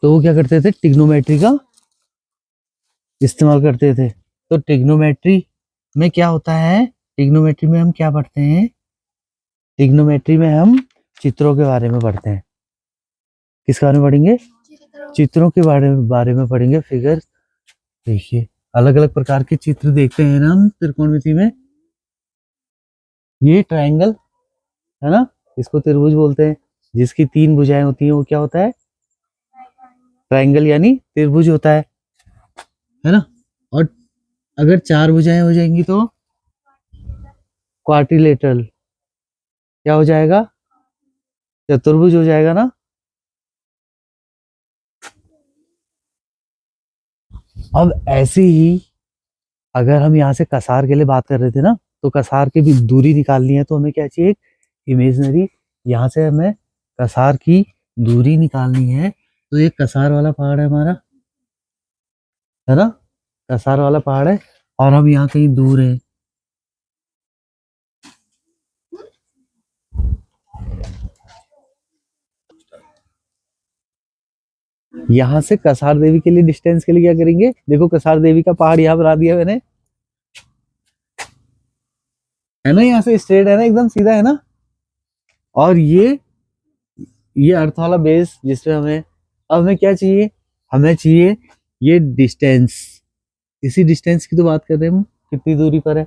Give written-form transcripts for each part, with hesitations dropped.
तो वो क्या करते थे, ट्रिग्नोमेट्री का इस्तेमाल करते थे। तो ट्रिग्नोमेट्री में क्या होता है, ट्रिग्नोमेट्री में हम क्या पढ़ते हैं, ट्रिग्नोमेट्री में हम चित्रों के बारे में पढ़ते हैं। किस बारे में पढ़ेंगे, चित्रों के बारे में पढ़ेंगे। फिगर देखिए, अलग अलग प्रकार के चित्र देखते हैं ना हम त्रिकोणमिति में। ये ट्रायंगल है ना, इसको त्रिभुज बोलते हैं। जिसकी 3 भुजाएं होती हैं वो क्या होता है, ट्रायंगल यानी त्रिभुज होता है ना। और अगर 4 भुजाएं हो जाएंगी तो क्वाड्रिलेटरल, क्या हो जाएगा, चतुर्भुज हो जाएगा ना। अब ऐसे ही अगर हम यहाँ से कसार के लिए बात कर रहे थे ना, तो कसार की भी दूरी निकालनी है तो हमें क्या चाहिए, एक इमेजिनरी, यहाँ से हमें कसार की दूरी निकालनी है। तो ये कसार वाला पहाड़ है हमारा, है ना, कसार वाला पहाड़ है और हम यहाँ कहीं दूर है। यहाँ से कसार देवी के लिए डिस्टेंस के लिए क्या करेंगे, देखो कसार देवी का पहाड़ यहाँ बना दिया मैंने, है ना, यहाँ से स्ट्रेट है ना, एकदम सीधा है ना। और ये अर्थ वाला बेस जिसमें हमें, अब हमें क्या चाहिए, हमें चाहिए ये डिस्टेंस। इसी डिस्टेंस की तो बात कर रहे हैं हम, कितनी दूरी पर है।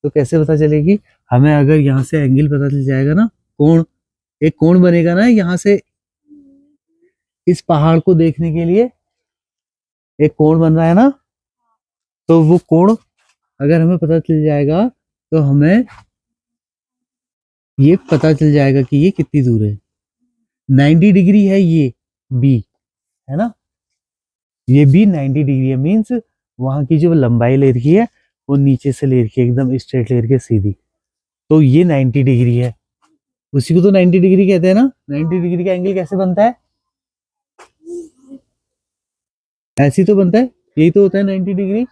तो कैसे पता चलेगी, हमें अगर यहाँ से एंगल पता चल जाएगा ना, कोण, एक कोण बनेगा ना यहाँ से, इस पहाड़ को देखने के लिए एक कोण बन रहा है ना। तो वो कोण अगर हमें पता चल जाएगा तो हमें ये पता चल जाएगा कि ये कितनी दूर है। 90 डिग्री है ये बी, है ना, ये बी 90 डिग्री है, मीन्स वहां की जो लंबाई ले रखी है वो नीचे से ले रखी है, एकदम स्ट्रेट ले रखी है सीधी। तो ये 90 डिग्री है, उसी को तो 90 डिग्री कहते हैं ना। 90 डिग्री का एंगल कैसे बनता है, ऐसी तो बनता है, यही तो होता है 90 डिग्री,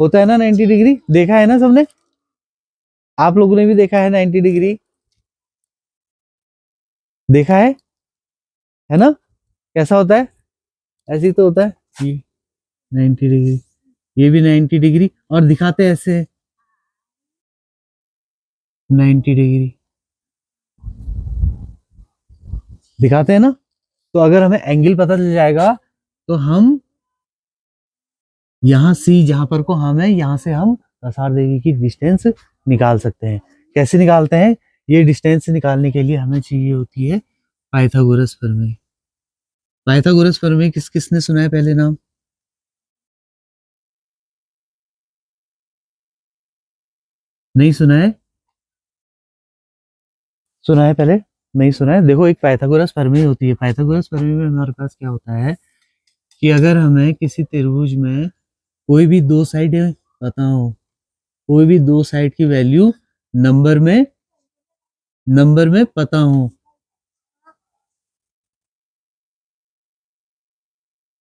होता है ना 90 डिग्री, देखा है ना सबने, आप लोगों ने भी देखा है 90 डिग्री, देखा है ना, कैसा होता है, ऐसे ही तो होता है। ये 90 डिग्री, ये भी 90 डिग्री, और दिखाते हैं ऐसे 90 डिग्री दिखाते हैं ना। तो अगर हमें एंगल पता चल जाएगा तो हम यहाँ सी जहां पर को हम है, यहाँ से हम कसार देवी की डिस्टेंस निकाल सकते हैं। कैसे निकालते हैं, ये डिस्टेंस निकालने के लिए हमें चाहिए होती है पाइथागोरस प्रमेय। पाइथागोरस प्रमेय किस किसने सुना है पहले नाम, नहीं सुना है, सुना है पहले, नहीं सुना है। देखो एक पाइथागोरस प्रमेय होती है, पाइथागोरस प्रमेय में हमारे पास क्या होता है कि अगर हमें किसी त्रिभुज में कोई भी 2 साइड पता हो, कोई भी 2 साइड की वैल्यू नंबर में पता हो,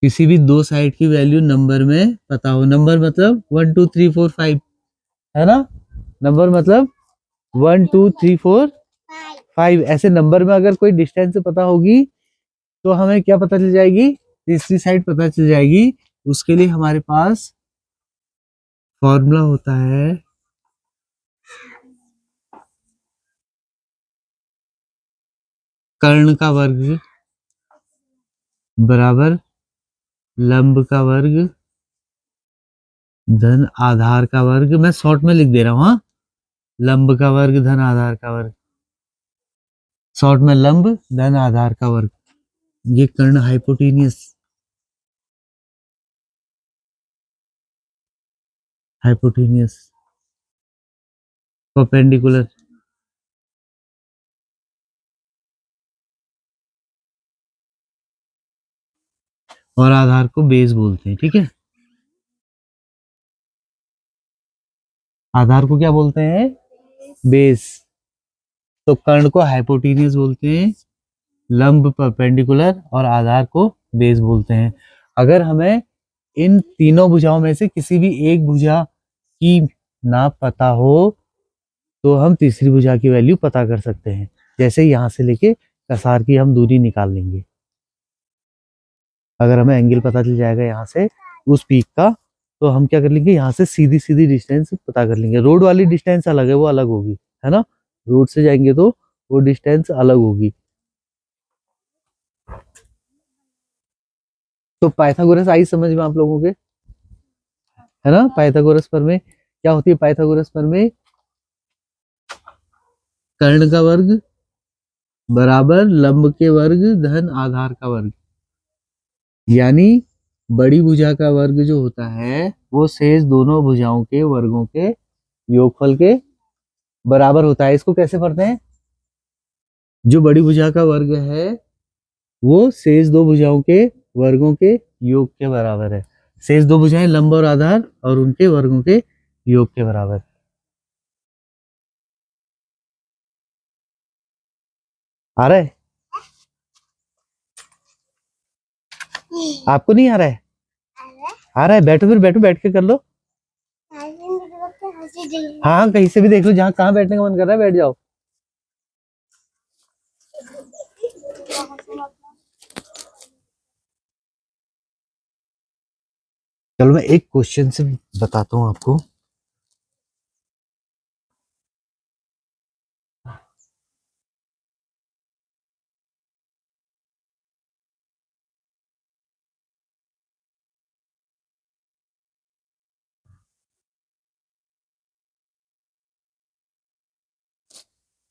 किसी भी 2 साइड की वैल्यू नंबर में पता हो, नंबर मतलब 1 2 3 4 5, है ना, नंबर मतलब 1 2 3 4 5, ऐसे नंबर में अगर कोई डिस्टेंस पता होगी तो हमें क्या पता चल जाएगी, तीसरी साइड पता चल जाएगी। उसके लिए हमारे पास फॉर्मूला होता है, कर्ण का वर्ग बराबर लंब का वर्ग धन आधार का वर्ग। मैं शॉर्ट में लिख दे रहा हूं, हाँ, लंब का वर्ग धन आधार का वर्ग, शॉर्ट में लंब धन आधार का वर्ग। ये कर्ण हाइपोटेनियस, हाइपोटेनियस परपेंडिकुलर, और आधार को बेस बोलते हैं, ठीक है। आधार को क्या बोलते हैं, बेस। तो कर्ण को हाइपोटेनियस बोलते हैं, लंब परपेंडिकुलर, और आधार को बेस बोलते हैं। अगर हमें इन तीनों भुजाओं में से किसी भी एक भुजा की नाप पता हो तो हम तीसरी भुजा की वैल्यू पता कर सकते हैं। जैसे यहाँ से लेके कसार की हम दूरी निकाल लेंगे। अगर हमें एंगल पता चल जाएगा यहाँ से उस पीक का, तो हम क्या कर लेंगे, यहाँ से सीधी सीधी डिस्टेंस पता कर लेंगे। रोड वाली डिस्टेंस अलग है, वो अलग होगी, है ना। रोड से जाएंगे तो वो डिस्टेंस अलग होगी। तो पाइथागोरस आई समझ में आप लोगों के, है ना। पाइथागोरस प्रमेय क्या होती है? पाइथागोरस प्रमेय कर्ण का वर्ग बराबर लंब के वर्ग धन आधार का वर्ग, यानी बड़ी भुजा का वर्ग जो होता है वो शेष दोनों भुजाओं के वर्गों के योगफल के बराबर होता है। इसको कैसे पढ़ते हैं? जो बड़ी भुजा का वर्ग है वो शेष दो भुजाओं के वर्गों के योग के बराबर है। शेष दो भुजाएं लंब और आधार और उनके वर्गों के योग के बराबर। आ रहा है? आपको नहीं आ रहा है? आ रहा है। बैठो, फिर बैठो, बैठ के कर लो। हाँ, कहीं से भी देख लो, जहाँ कहाँ बैठने का मन कर रहा है बैठ जाओ। चलो मैं एक क्वेश्चन से बताता हूँ आपको।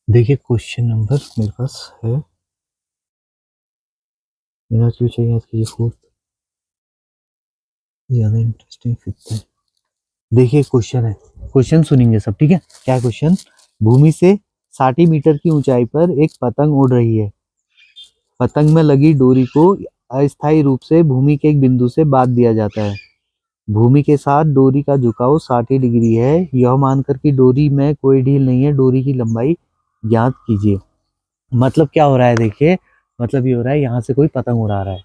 देखिए क्वेश्चन नंबर मेरे पास है, मेरा क्यों चाहिए आज की फोर्थ, ज्यादा इंटरेस्टिंग फिफ्थ है। देखिए क्वेश्चन है, क्वेश्चन सुनेंगे सब, ठीक है। क्या क्वेश्चन? भूमि से 60 मीटर की ऊंचाई पर एक पतंग उड़ रही है। पतंग में लगी डोरी को अस्थायी रूप से भूमि के एक बिंदु से बांध दिया जाता है। भूमि के साथ डोरी का झुकाव 60 डिग्री है। यह मानकर कि डोरी में कोई ढील नहीं है, डोरी की लंबाई ज्ञात कीजिए। मतलब क्या हो रहा है? देखिए, मतलब ये हो रहा है, यहाँ से कोई पतंग उड़ा रहा है,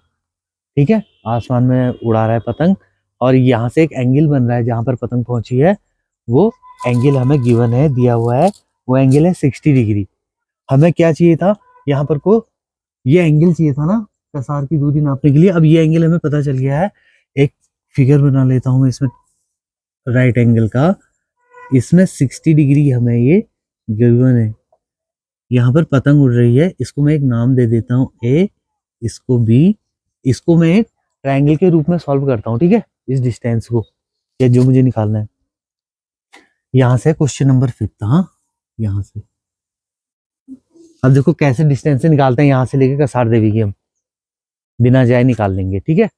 ठीक है, आसमान में उड़ा रहा है पतंग, और यहाँ से एक एंगल बन रहा है जहां पर पतंग पहुंची है। वो एंगल हमें गिवन है, दिया हुआ है, वो एंगल है 60 डिग्री। हमें क्या चाहिए था? यहाँ पर को ये एंगल चाहिए था ना, कसार की दूरी नापने के लिए। अब ये एंगल हमें पता चल गया है। एक फिगर बना लेता हूँ मैं इसमें, राइट एंगल का। इसमें 60 डिग्री हमें ये गिवन है। यहाँ पर पतंग उड़ रही है, इसको मैं एक नाम दे देता हूँ ए, इसको बी, इसको मैं एक ट्रायंगल के रूप में सॉल्व करता हूँ, ठीक है, इस डिस्टेंस को, या जो मुझे निकालना है। यहाँ से क्वेश्चन नंबर 5, हाँ, यहाँ से। अब देखो कैसे डिस्टेंस से निकालते हैं, यहाँ से लेके कसार देवी की हम बिना जाए निकाल लेंगे, ठीक है।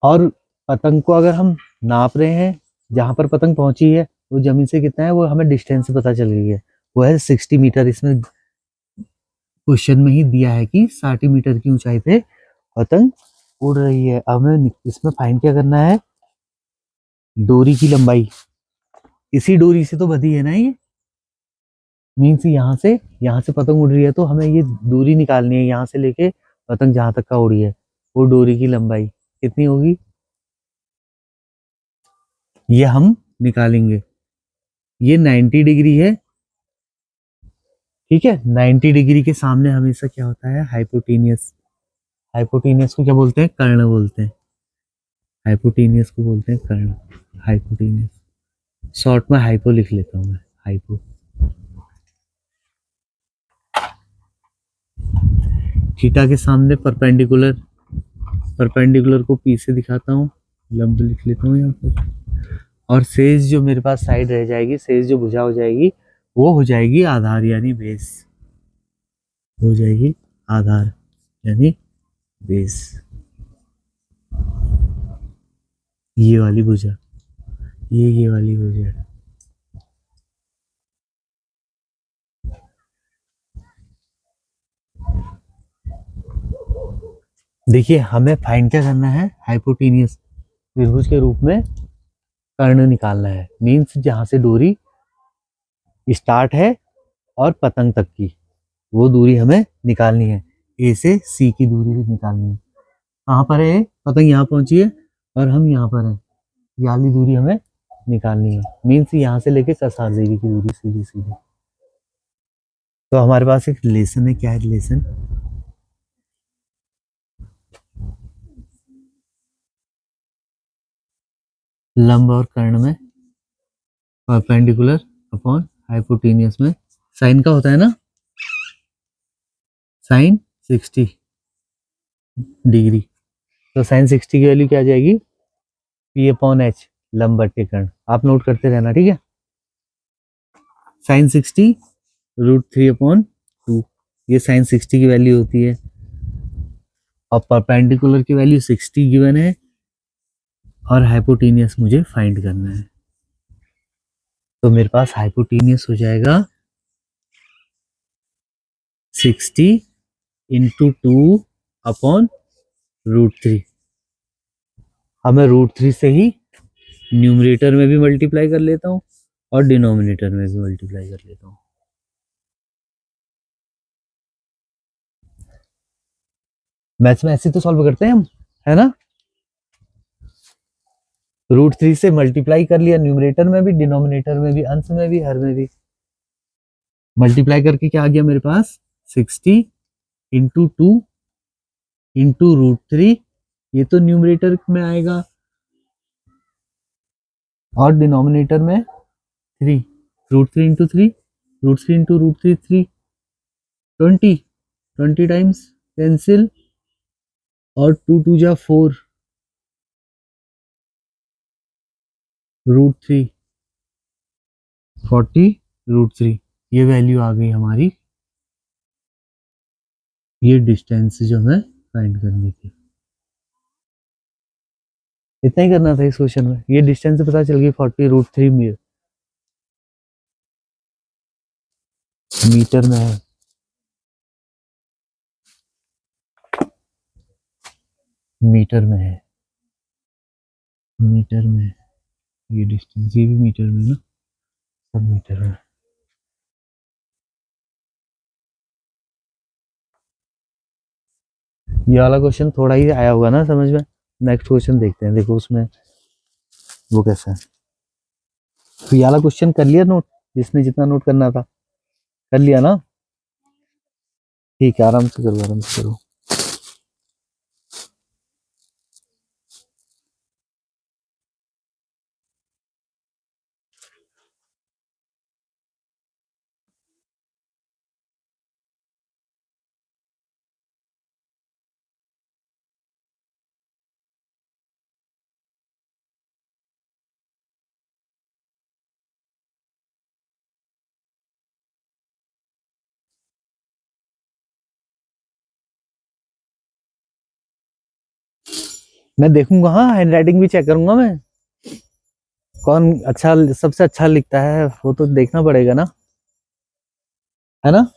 और पतंग को अगर हम नाप रहे हैं, जहां पर पतंग पहुंची है वो जमीन से कितना है, वो हमें डिस्टेंस से पता चल गई है, वो है 60 मीटर। इसमें क्वेश्चन में ही दिया है कि 60 मीटर की ऊंचाई पे पतंग उड़ रही है। अब हमें इसमें फाइंड क्या करना है? डोरी की लंबाई। इसी डोरी से तो बधी है ना ये, मीन्स यहाँ से पतंग उड़ रही है, तो हमें ये दूरी निकालनी है, यहाँ से लेके पतंग जहां तक का उड़ी है, वो डोरी की लंबाई कितनी होगी, ये हम निकालेंगे। ये 90 डिग्री है, ठीक है। 90 डिग्री के सामने हमेशा क्या होता है? हाइपोटेनियस। हाइपोटेनियस को क्या बोलते हैं? कर्ण बोलते हैं। हाइपोटेनियस को बोलते हैं कर्ण, हाइपोटेनियस। शॉर्ट में हाइपो लिख लेता हूँ मैं, हाइपो। थीटा के सामने परपेंडिकुलर, परपेंडिकुलर को पी से दिखाता हूँ, लंब लिख लेता हूँ यहाँ पर। और शेष जो मेरे पास साइड रह जाएगी, शेष जो भुजा हो जाएगी, वो हो जाएगी आधार यानी बेस, हो जाएगी आधार यानी बेस। ये वाली भुजा, ये वाली भुजा। देखिए हमें फाइंड क्या करना है? हाइपोटेनियस त्रिभुज के रूप में कर्ण निकालना है। मीन्स जहां से डोरी स्टार्ट है और पतंग तक की वो दूरी हमें निकालनी है। ए से सी की दूरी भी निकालनी है। कहाँ पर है? पतंग यहाँ पहुंची है और हम यहाँ पर हैं, ये वाली दूरी हमें निकालनी है, मीन्स यहाँ से लेके कसार देवी की दूरी सीधी सीधी। तो हमारे पास एक रिलेशन है, क्या है रिलेशन, लंब और कर्ण में परपेंडिकुलर अपॉन हाइपोटेनियस में साइन का होता है ना, साइन 60 डिग्री। तो साइन 60 की वैल्यू क्या आ जाएगी, पी अपॉन एच, लंब बटे कर्ण। आप नोट करते रहना, ठीक है। साइन 60 √3/2, ये साइन 60 की वैल्यू होती है, और परपेंडिकुलर की वैल्यू 60 गिवन है, और हाइपोटेनियस मुझे फाइंड करना है। तो मेरे पास हाइपोटेनियस हो जाएगा 60 इंटू 2/√3। अब मैं √3 से ही न्यूमरेटर में भी मल्टीप्लाई कर लेता हूँ और डिनोमिनेटर में भी मल्टीप्लाई कर लेता हूँ। मैथ्स में ऐसे तो सॉल्व करते हैं हम, है ना। √3 से मल्टीप्लाई कर लिया न्यूमरेटर में भी, डिनोमिनेटर में भी, अंश में भी, हर में भी। मल्टीप्लाई करके क्या आ गया मेरे पास, 60 इंटू 2 इंटू √3, ये तो न्यूमरेटर में आएगा, और डिनोमिनेटर में 3, √3 इंटू 3, √3 इंटू √3 3, 20 टाइम्स कैंसिल, और 2 2 जा 4, √3 40 √3, ये वैल्यू आ गई हमारी, ये डिस्टेंस जो हमें फाइंड करनी थी। इतना ही करना था इस क्वेश्चन में, ये डिस्टेंस पता चल गई 40 √3 मीटर में है, मीटर में है, मीटर में है। ये डिस्टेंस, ये भी मीटर में ना, सब मीटर में। ये वाला क्वेश्चन थोड़ा ही आया होगा ना समझ में। नेक्स्ट क्वेश्चन देखते हैं, देखो उसमें वो कैसा है। तो ये वाला क्वेश्चन कर लिया नोट, जिसने जितना नोट करना था कर लिया ना, ठीक है, आराम से करो, आराम से करो। मैं देखूंगा, हाँ हैंड राइटिंग भी चेक करूंगा मैं, कौन अच्छा सबसे अच्छा लिखता है वो तो देखना पड़ेगा ना, है ना।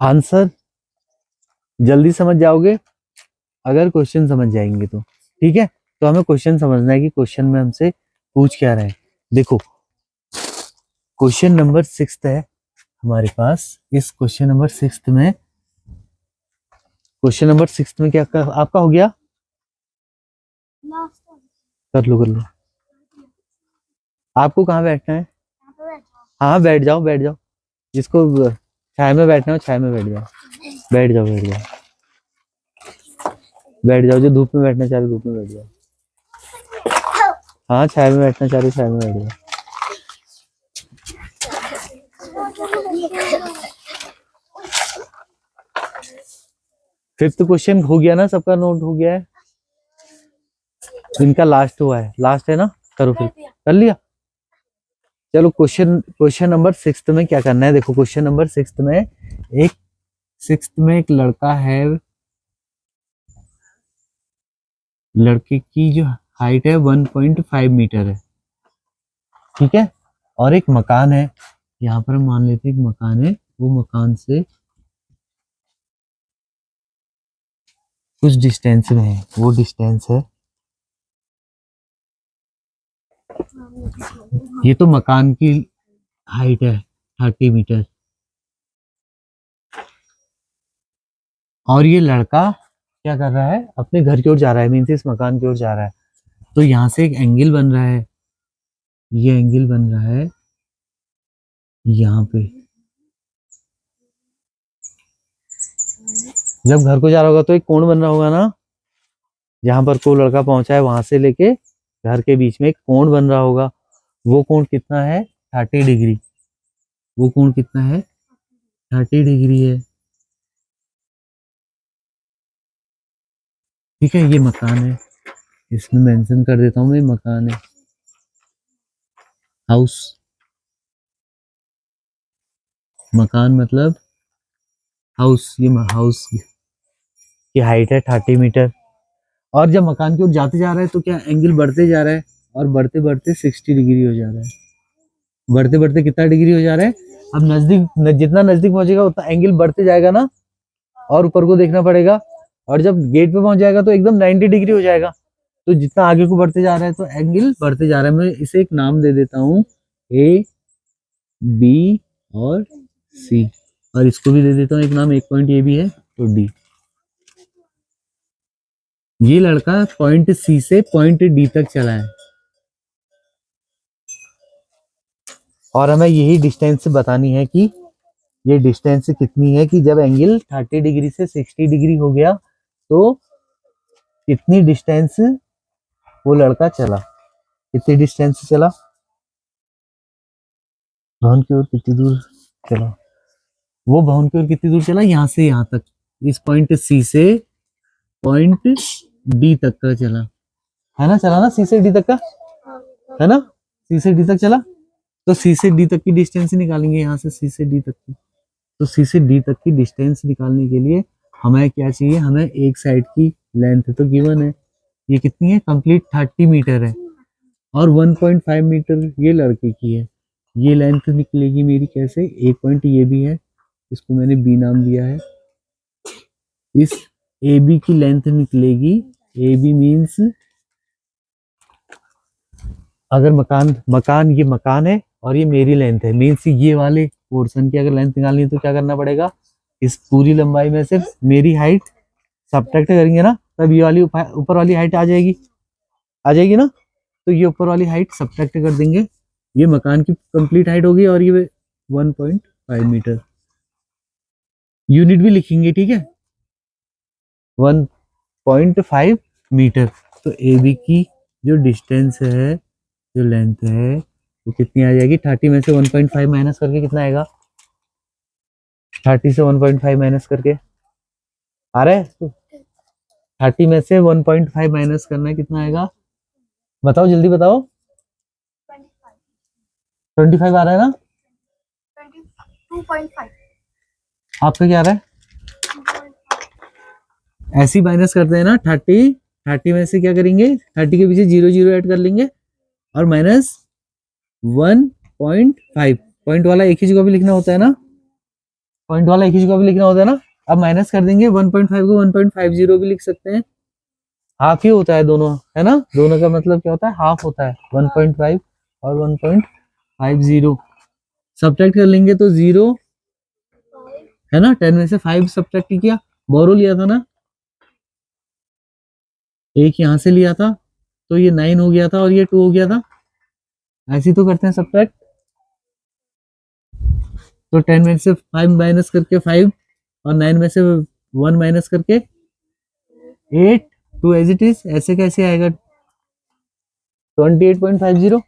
आंसर जल्दी समझ जाओगे अगर क्वेश्चन समझ जाएंगे तो, ठीक है। तो हमें क्वेश्चन समझना है कि क्वेश्चन में हमसे पूछ क्या रहे हैं। देखो क्वेश्चन नंबर 6 है हमारे पास, इस क्वेश्चन नंबर 6 में, क्वेश्चन नंबर 6 में क्या आपका हो गया, कर लो कर लो। आपको कहाँ बैठना है, हाँ बैठ जाओ बैठ जाओ, जिसको छाया में बैठना हो छाया में बैठ जाओ, बैठ जाओ बैठ जाओ बैठ जाओ, जो धूप में बैठना चाह रहे धूप में बैठ जाओ, हाँ छाया में बैठना चाह रहे छाया में बैठ जाओ। फिफ्थ क्वेश्चन हो गया ना, सबका नोट हो गया है, इनका लास्ट हुआ है, लास्ट है ना, करो फिर, कर लिया। चलो क्वेश्चन नंबर 6 में क्या करना है, देखो क्वेश्चन नंबर 6 में एक लड़का है, लड़के की जो हाइट है 1.5 मीटर है, ठीक है, और एक मकान है, यहाँ पर मान लेते हैं एक मकान है वो मकान से कुछ डिस्टेंस में है, वो डिस्टेंस है, ये तो मकान की हाइट है 30 मीटर, और ये लड़का क्या कर रहा है, अपने घर की ओर जा रहा है, मीन्स इस मकान की ओर जा रहा है। तो यहाँ से एक एंगल बन रहा है, ये एंगल बन रहा है यहाँ पे। जब घर को जा रहा होगा तो एक कोण बन रहा होगा ना, जहां पर को लड़का पहुंचा है वहां से लेके घर के बीच में एक कोण बन रहा होगा। वो कोण कितना है, 30 डिग्री। वो कोण कितना है, 30 डिग्री है। ठीक है, ये मकान है, इसमें मेंशन कर देता हूँ मैं, मकान है, हाउस। मकान मतलब हाउस, ये हाउस की हाइट है 30 मीटर। और जब मकान की ओर जाते जा रहा है तो क्या एंगल बढ़ते जा रहा है, और बढ़ते बढ़ते 60 डिग्री हो जा रहा है। बढ़ते बढ़ते कितना डिग्री हो जा रहा है, अब जितना नजदीक पहुंचेगा उतना एंगल बढ़ते जाएगा ना, और ऊपर को देखना पड़ेगा। और जब गेट पे पहुंच जाएगा तो एकदम 90 डिग्री हो जाएगा। तो जितना आगे को बढ़ते जा रहा है तो एंगल बढ़ते जा रहा है। मैं इसे एक नाम दे देता हूँ, ए, बी और सी, और इसको भी दे देता हूँ एक नाम, एक पॉइंट ये भी है तो डी। ये लड़का पॉइंट सी से पॉइंट डी तक चला है, और हमें यही डिस्टेंस बतानी है कि ये डिस्टेंस कितनी है, कि जब एंगल 30 डिग्री से 60 डिग्री हो गया तो कितनी डिस्टेंस वो लड़का चला, कितनी डिस्टेंस चला, भवन की ओर कितनी दूर चला। वो भवन की ओर कितनी दूर चला, यहाँ से यहाँ तक, इस पॉइंट सी से पॉइंट डी तक का चला, है ना, चला ना सी से डी तक का, है ना, सी से डी तक चला। तो सी से डी तक की डिस्टेंस निकालेंगे, यहाँ से सी से डी तक की। तो सी से डी तक की डिस्टेंस निकालने के लिए हमें क्या चाहिए, हमें एक साइड की लेंथ तो गिवन है, ये कितनी है, कंप्लीट 30 मीटर है, और 1.5 मीटर ये लड़के की है। ये लेंथ निकलेगी मेरी कैसे, एक पॉइंट ये भी है, इसको मैंने बी नाम दिया है। इस ए बी की लेंथ निकलेगी, ए बी मीन्स, अगर मकान ये मकान है और ये मेरी लेंथ है, मीन्स ये वाले पोर्शन की अगर लेंथ निकालनी है तो क्या करना पड़ेगा, इस पूरी लंबाई में से मेरी हाइट सब्ट्रैक्ट करेंगे ना, तब ये वाली ऊपर वाली हाइट आ जाएगी ना। तो ये ऊपर वाली हाइट सब्ट्रैक्ट कर देंगे, ये मकान की कंप्लीट हाइट होगी, और ये 1.5 मीटर। यूनिट भी लिखेंगे, ठीक है, 1.5 मीटर। तो ए बी की जो डिस्टेंस है, जो लेंथ है, वो कितनी आ जाएगी, 30 में से 1.5 माइनस करके कितना आएगा, 30 से 1.5 माइनस करके आ रहा है, 30 में से 1.5 माइनस करना है, कितना आएगा, बताओ जल्दी बताओ, 25 आ रहा है ना, 22.5। आपका क्या आ रहा है, ऐसे ही माइनस करते हैं ना, 30 में से क्या करेंगे, 30 के पीछे 0 0 ऐड कर लेंगे, और माइनस 1.5, पॉइंट वाला एक ही जगह भी लिखना होता है ना, पॉइंट वाला एक ही जगह भी लिखना होता है ना। अब माइनस कर देंगे 1.5 को 1.50 भी लिख सकते हैं, हाफ ही होता है दोनों, है ना, दोनों का मतलब क्या होता है, हाफ होता है, 1.5 और 1.50 सब्ट्रैक्ट कर लेंगे तो 0, है ना, 10 में से 5 सब्ट्रैक्ट किया, बोरो लिया था ना, एक यहाँ से लिया था, तो ये 9 हो गया था और ये 2 हो गया था, ऐसे ही तो करते हैं सब्ट्रैक्ट। तो 10 में से 5 माइनस करके 5, और 9 में से 1 माइनस करके 8, 2 एज इट इज, ऐसे कैसे आएगा, 28.50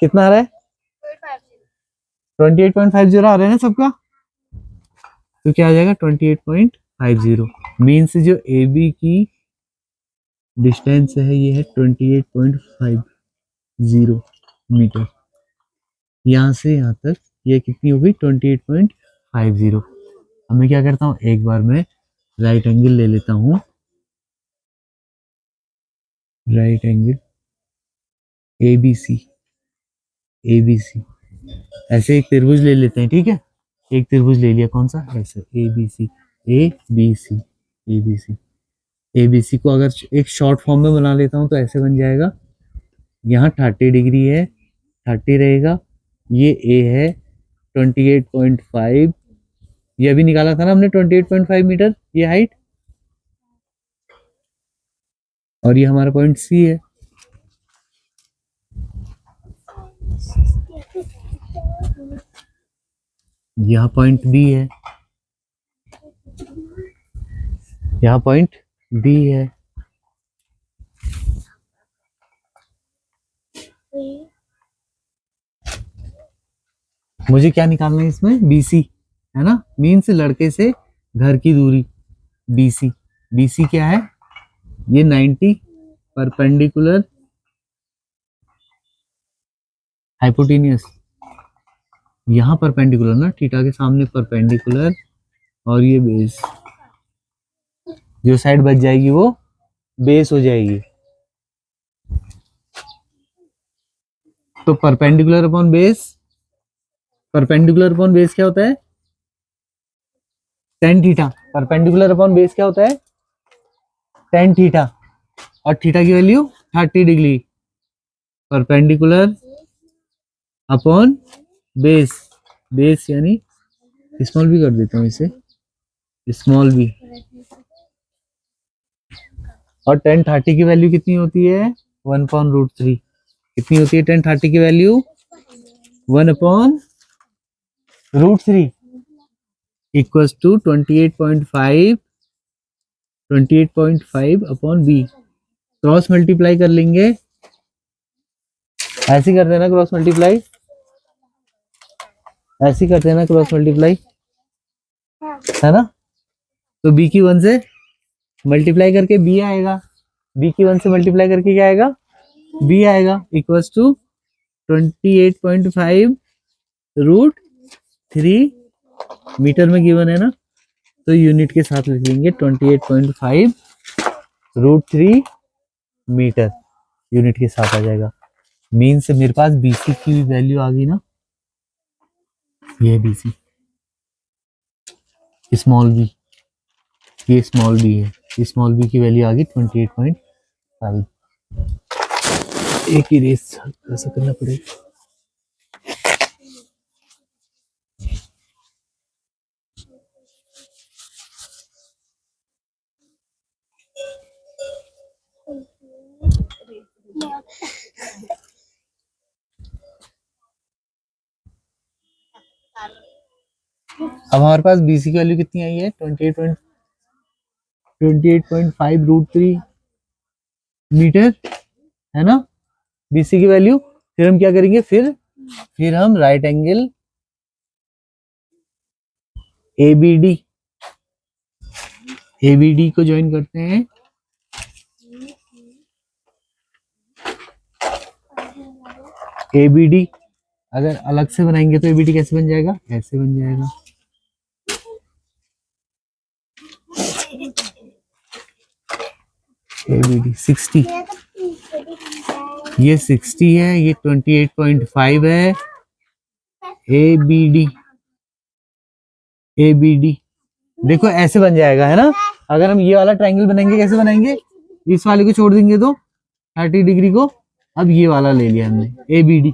कितना आ रहा है, 28.50 आ रहा है ना सबका, तो क्या आ जाएगा 28.50, मीन्स जो ए बी की डिस्टेंस है ये है 28.50 मीटर, यहाँ से यहाँ तक ये कितनी होगी 28.50। अब मैं क्या करता हूँ, एक बार मैं राइट एंगल ले लेता हूँ, right angle A B C, ऐसे एक त्रिभुज ले लेते हैं, ठीक है। एक त्रिभुज ले लिया, कौन सा, ऐसे A B C, A B C, A B C. A B C को अगर एक शॉर्ट फॉर्म में बना लेता हूँ तो ऐसे बन जाएगा। यहाँ 30 डिग्री है, 30 रहेगा। ये ए है 28.5, ये अभी निकाला था ना हमने 28.5 मीटर ये हाइट, और ये हमारा पॉइंट सी है। यहाँ पॉइंट बी है, यहाँ पॉइंट बी है। मुझे क्या निकालना है इसमें, बीसी, है ना, मीन्स लड़के से घर की दूरी, बीसी। बीसी क्या है, ये 90 परपेंडिकुलर हाइपोटेनियस, यहाँ परपेंडिकुलर ना, थीटा के सामने परपेंडिकुलर, और ये बेस, जो साइड बच जाएगी वो बेस हो जाएगी। तो perpendicular upon base, perpendicular upon base क्या होता है, tan theta. Perpendicular upon base क्या होता है, टेन थीटा, और थीटा की value 30 degree. Perpendicular upon base, base यानी स्मॉल बी कर देता हूँ इसे, स्मॉल बी। और टेन 30 की वैल्यू कितनी होती है, 1/√3। कितनी होती है टेन 30 की value, 1/√3 equals to 28.5, 28.5 upon B. Cross multiply कर लेंगे, ऐसे ही कर देना क्रॉस मल्टीप्लाई, ऐसे ही कर देना क्रॉस मल्टीप्लाई, है ना। तो बी की 1 से मल्टीप्लाई करके बी आएगा, बी की 1 से मल्टीप्लाई करके क्या आएगा, बी आएगा, इक्वल्स टू 28.5√3 मीटर में गिवन है ना, तो यूनिट के साथ लिख लेंगे 28.5√3 मीटर, यूनिट के साथ आ जाएगा। मीन से मेरे पास बीसी की वैल्यू आ गई ना, ये बीसी, स्मॉल बी, ये स्मॉल बी है, स्मॉल बी की वैल्यू आ गई 28.5। एक ही रेस ऐसा करना पड़ेगा। अब हमारे पास बीसी की वैल्यू कितनी आई है, 28.5√3 मीटर, है ना, बीसी की वैल्यू। फिर हम क्या करेंगे, फिर हम राइट एंगल एबीडी, एबीडी को ज्वाइन करते हैं। एबीडी अगर अलग से बनाएंगे तो एबीडी कैसे बन जाएगा, ऐसे बन जाएगा। एबीडी 60, ये 60 है, ये 28.5 है। एबीडी, एबीडी देखो ऐसे बन जाएगा, है ना। अगर हम ये वाला ट्रायंगल बनाएंगे, कैसे बनाएंगे, इस वाले को छोड़ देंगे तो 30 डिग्री को, अब ये वाला ले लिया हमने ए बी डी,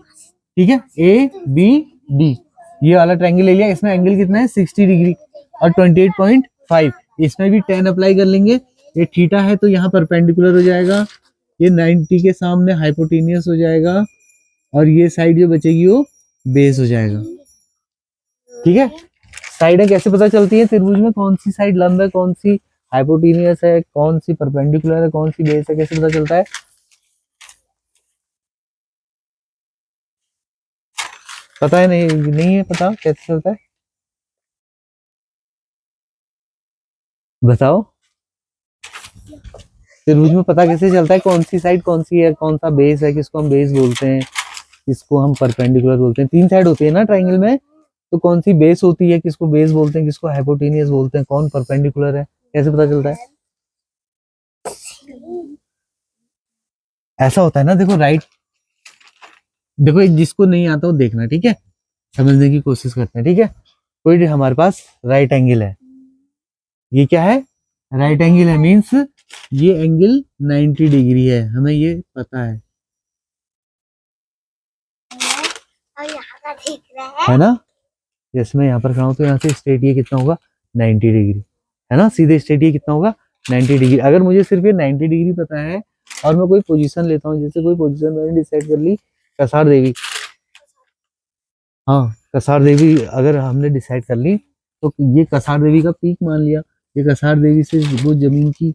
ठीक है, ए बी डी, ये वाला ट्रायंगल ले लिया। इसमें एंगल कितना है, 60 डिग्री और 28.5, इसमें भी 10 अप्लाई कर लेंगे। ये थीटा है तो यहाँ परपेंडिकुलर हो जाएगा, ये 90 के सामने हाइपोटेनियस हो जाएगा, और ये साइड जो बचेगी वो बेस हो जाएगा, ठीक है। साइडें कैसे पता चलती है त्रिभुज में, कौन सी साइड लंब है, कौन सी हाइपोटेनियस है, कौन सी परपेंडिकुलर है, कौन सी बेस है, कैसे पता चलता है, पता है, नहीं है पता, कैसे चलता है, बताओ। त्रिभुज में पता कैसे चलता है कौन सी साइड कौन सी है, कौन सा बेस है, किसको हम बेस बोलते हैं, किसको हम परपेंडिकुलर बोलते हैं। 3 साइड होती है ना ट्रायंगल में, तो कौन सी बेस होती है, किसको बेस बोलते हैं, किसको हाइपोटेनियस बोलते हैं, कौन परपेंडिकुलर है, कैसे पता चलता है। ऐसा होता है ना, देखो राइट, देखो जिसको नहीं आता वो देखना, ठीक है। समझने की कोशिश करते हैं, ठीक है। कोई हमारे पास राइट एंगल है, ये क्या है, राइट एंगल है, मीन्स ये एंगल 90 डिग्री है, हमें ये पता और यहाँ का दिख रहा है ना। जैसे मैं यहाँ पर खड़ा हूँ तो यहाँ से स्ट्रेट ये कितना होगा, 90 डिग्री, है ना। सीधे स्ट्रेट ये कितना होगा, 90 डिग्री। अगर मुझे सिर्फ ये 90 डिग्री पता है और मैं कोई पोजीशन लेता हूँ, जैसे कोई पोजीशन मैंने डिसाइड कर ली, कसार देवी, हाँ कसार देवी अगर हमने डिसाइड कर ली, तो ये कसार देवी का पीक मान लिया, ये कसार देवी से वो जमीन की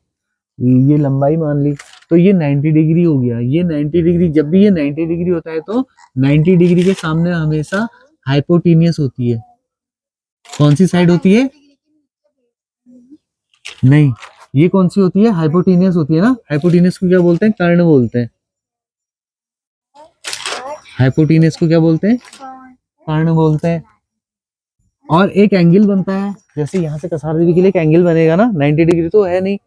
ये लंबाई मान ली, तो ये 90 डिग्री हो गया। ये 90 डिग्री, जब भी ये 90 डिग्री होता है तो 90 डिग्री के सामने हमेशा हाइपोटेनियस होती है। कौन सी साइड होती है, नहीं, ये कौन सी होती है, हाइपोटेनियस होती है ना। हाइपोटेनियस को क्या बोलते हैं, कर्ण बोलते हैं। हाइपोटेनियस को क्या बोलते हैं, कर्ण बोलते हैं। और एक एंगल बनता है, जैसे यहाँ से कसार देवी के लिए एक एंगल बनेगा ना, 90 डिग्री तो है नहीं,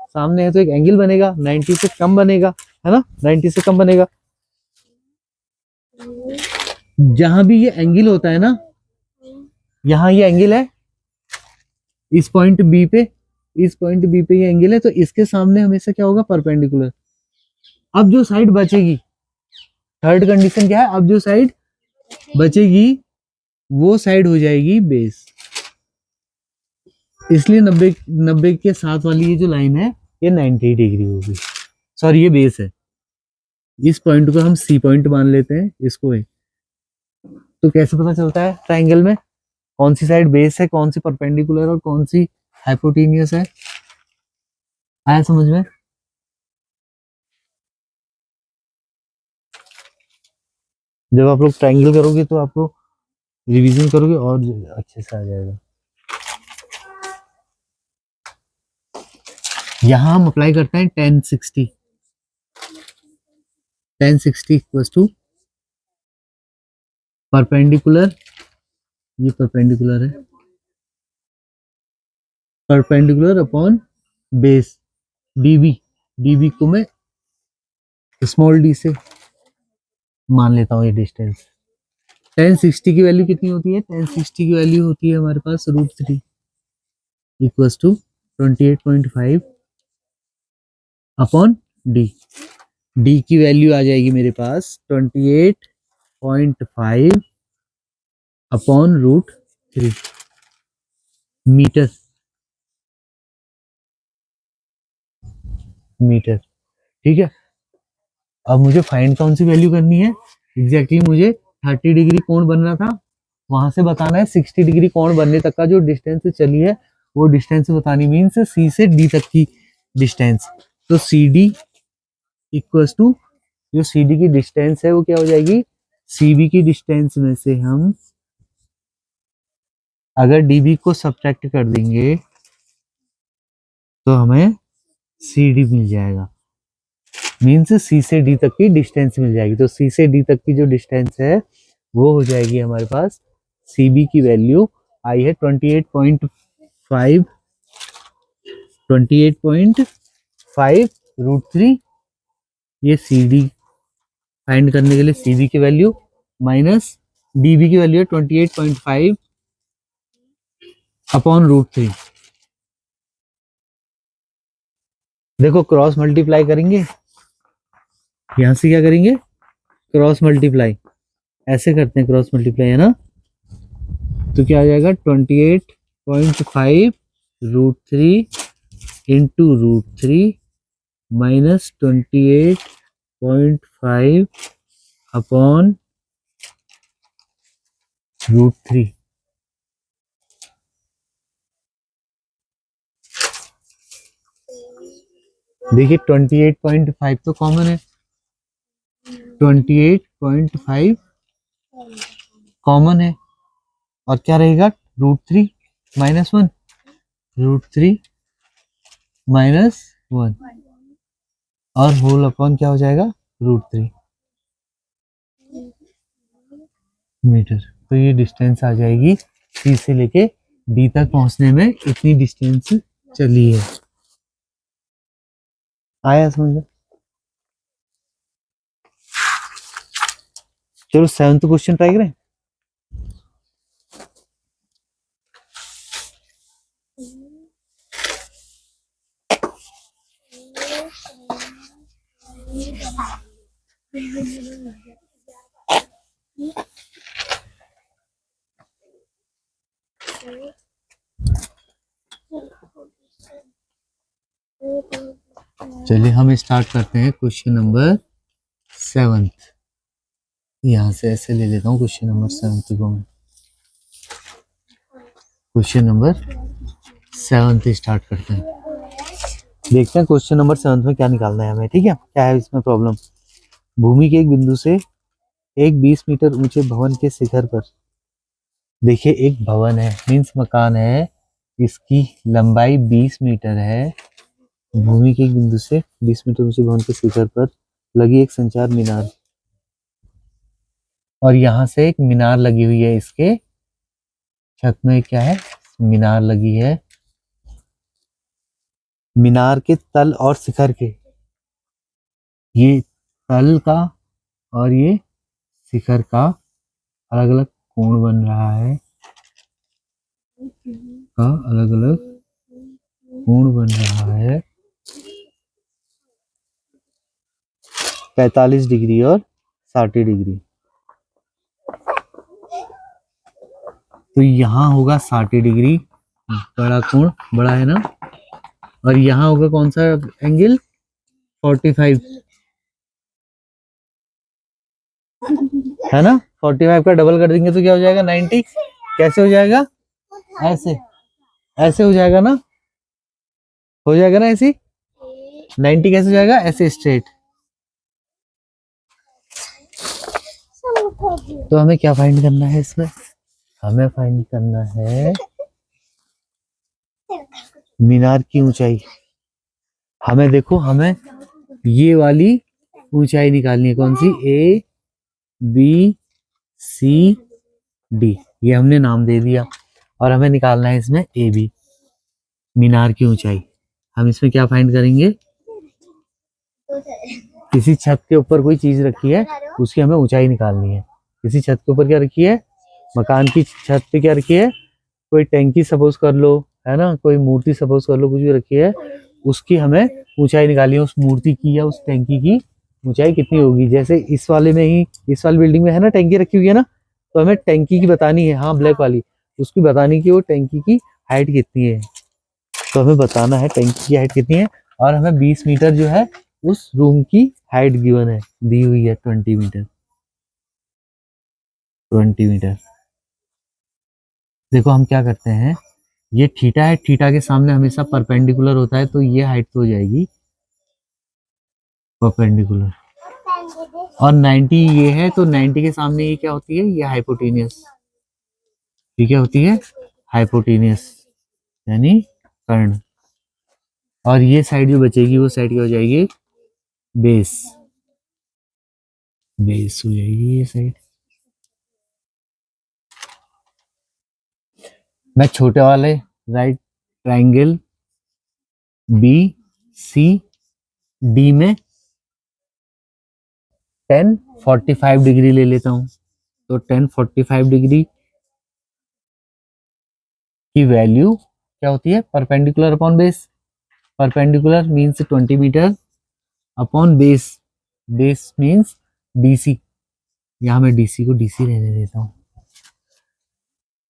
सामने है तो एक एंगल बनेगा, 90 से कम बनेगा, है ना, 90 से कम बनेगा। जहां भी ये एंगल होता है ना, यहाँ ये एंगल है, इस पॉइंट बी पे, इस पॉइंट बी पे ये एंगल है, तो इसके सामने हमेशा क्या होगा, परपेंडिकुलर। अब जो साइड बचेगी, थर्ड कंडीशन क्या है, अब जो साइड बचेगी वो साइड हो जाएगी बेस। इसलिए 90 के साथ वाली ये जो लाइन है ये 90 डिग्री होगी, सॉरी ये बेस है। इस पॉइंट को हम सी पॉइंट मान लेते हैं, इसको ए। तो कैसे पता चलता है ट्रायंगल में कौन सी साइड बेस है, कौन सी परपेंडिकुलर और कौन सी हाइपोटेनियस है, आया समझ में। जब आप लोग ट्रायंगल करोगे तो आपको रिवीजन करोगे और अच्छे से आ जाएगा। यहां हम अप्लाई करते हैं 1060, 1060 इक्वल्स टू परपेंडिकुलर, ये परपेंडिकुलर है, perpendicular upon base dB, dB को मैं स्मॉल डी से मान लेता हूँ ये डिस्टेंस। 1060 की वैल्यू कितनी होती है, 1060 की वैल्यू होती है हमारे पास √3 equals to 28.5 upon D. D की वैल्यू आ जाएगी मेरे पास 28.5 अपॉन √3 मीटर, मीटर, ठीक है। अब मुझे फाइंड कौन सी वैल्यू करनी है, एग्जैक्टली मुझे 30 डिग्री कोण बनना था, वहां से बताना है 60 डिग्री कोण बनने तक का जो डिस्टेंस चली है वो डिस्टेंस बतानी, मीन्स सी से डी तक की डिस्टेंस। तो सी डी इक्वल्स टू, जो सी डी की डिस्टेंस है वो क्या हो जाएगी, सी बी की डिस्टेंस में से हम अगर डी बी को सब्ट्रैक्ट कर देंगे तो हमें सी डी मिल जाएगा, मीन्स सी से डी तक की डिस्टेंस मिल जाएगी। तो सी से डी तक की जो डिस्टेंस है वो हो जाएगी हमारे पास, सी बी की वैल्यू आई है 28.5, 28.5 √3, ये सी डी फाइंड करने के लिए सी बी की वैल्यू माइनस डी बी की वैल्यू है 28.5 अपॉन √3। देखो क्रॉस मल्टीप्लाई करेंगे, यहां से क्या करेंगे, क्रॉस मल्टीप्लाई, ऐसे करते हैं क्रॉस मल्टीप्लाई, है ना। तो क्या आ जाएगा 28.5 √3 इंटू √3 माइनस 28.5 अपॉन √3। देखिए 28.5 तो कॉमन है, 28.5 कॉमन है, और क्या रहेगा √3 -1, √3 -1 और होल अपॉन क्या हो जाएगा √3 मीटर। तो ये डिस्टेंस आ जाएगी, सी से लेके डी तक पहुंचने में इतनी डिस्टेंस चली है। आया समझ में। चलो 7th क्वेश्चन ट्राई करें। चलिए हम स्टार्ट करते हैं क्वेश्चन नंबर 7। यहाँ से ऐसे ले लेता हूँ क्वेश्चन नंबर 7 को मैं। क्वेश्चन नंबर 7 स्टार्ट करते हैं। देखते हैं क्वेश्चन नंबर 7 में क्या निकालना है हमें। ठीक है, क्या है इसमें प्रॉब्लम। भूमि के एक बिंदु से एक 20 मीटर ऊंचे भवन के शिखर पर, देखिए एक भवन है मीन्स मकान है, इसकी लंबाई 20 मीटर है। भूमि के एक बिंदु से 20 मीटर ऊंचे भवन के शिखर पर लगी एक संचार मीनार, और यहाँ से एक मीनार लगी हुई है, इसके छत में क्या है, मीनार लगी है। मीनार के तल और शिखर के, ये तल का और ये शिखर का अलग अलग कोण बन रहा है, का अलग अलग कोण बन रहा है 45 डिग्री और 60 डिग्री। तो यहाँ होगा 60 डिग्री, बड़ा कोण, बड़ा है ना, और यहाँ होगा कौन सा एंगल, 45 है ना। 45 का डबल कर देंगे तो क्या हो जाएगा, 90। कैसे हो जाएगा, ऐसे ऐसे हो जाएगा ना, हो जाएगा ना ऐसे। 90 कैसे हो जाएगा, ऐसे स्ट्रेट। तो हमें क्या फाइंड करना है इसमें, हमें फाइंड करना है मीनार की ऊंचाई। हमें देखो, हमें ये वाली ऊंचाई निकालनी है, कौन सी, ए बी सी डी, ये हमने नाम दे दिया, और हमें निकालना है इसमें ए बी, मीनार की ऊंचाई। हम इसमें क्या फाइंड करेंगे, किसी छत के ऊपर कोई चीज रखी है, उसकी हमें ऊंचाई निकालनी है। किसी छत के ऊपर क्या रखी है, मकान की छत पे क्या रखी है, कोई टैंकी सपोज कर लो, है ना, कोई मूर्ति सपोज कर लो, कुछ भी रखी है, उसकी हमें ऊंचाई निकालनी है। उस मूर्ति की या उस टैंकी की ऊंचाई कितनी होगी। जैसे इस वाले में ही, इस वाली बिल्डिंग में है ना, टैंकी रखी हुई है ना, तो हमें टैंकी की बतानी है, हाँ ब्लैक वाली, उसकी बतानी कि वो टैंकी की हाइट कितनी है। तो हमें बताना है टैंकी की हाइट कितनी है, और हमें 20 मीटर जो है उस रूम की हाइट गिवन है, दी हुई है 20 मीटर। 20 मीटर। देखो हम क्या करते हैं, ये थीटा है, थीटा के सामने हमेशा परपेंडिकुलर होता है, तो ये हाइट तो हो जाएगी परपेंडिकुलर, और 90 ये है, तो 90 के सामने ये क्या होती है, ये हाइपोटेनियस। ये क्या होती है, हाइपोटेनियस यानी कर्ण। और ये साइड जो बचेगी वो साइड क्या हो जाएगी, बेस, बेस हो जाएगी ये साइड। मैं छोटे वाले right triangle B C D में 1045 डिग्री ले लेता हूं। तो 1045 डिग्री की वैल्यू क्या होती है, perpendicular upon base. Perpendicular means 20 meter upon base, base means DC, यहाँ मैं डीसी को डीसी रहने देता हूँ।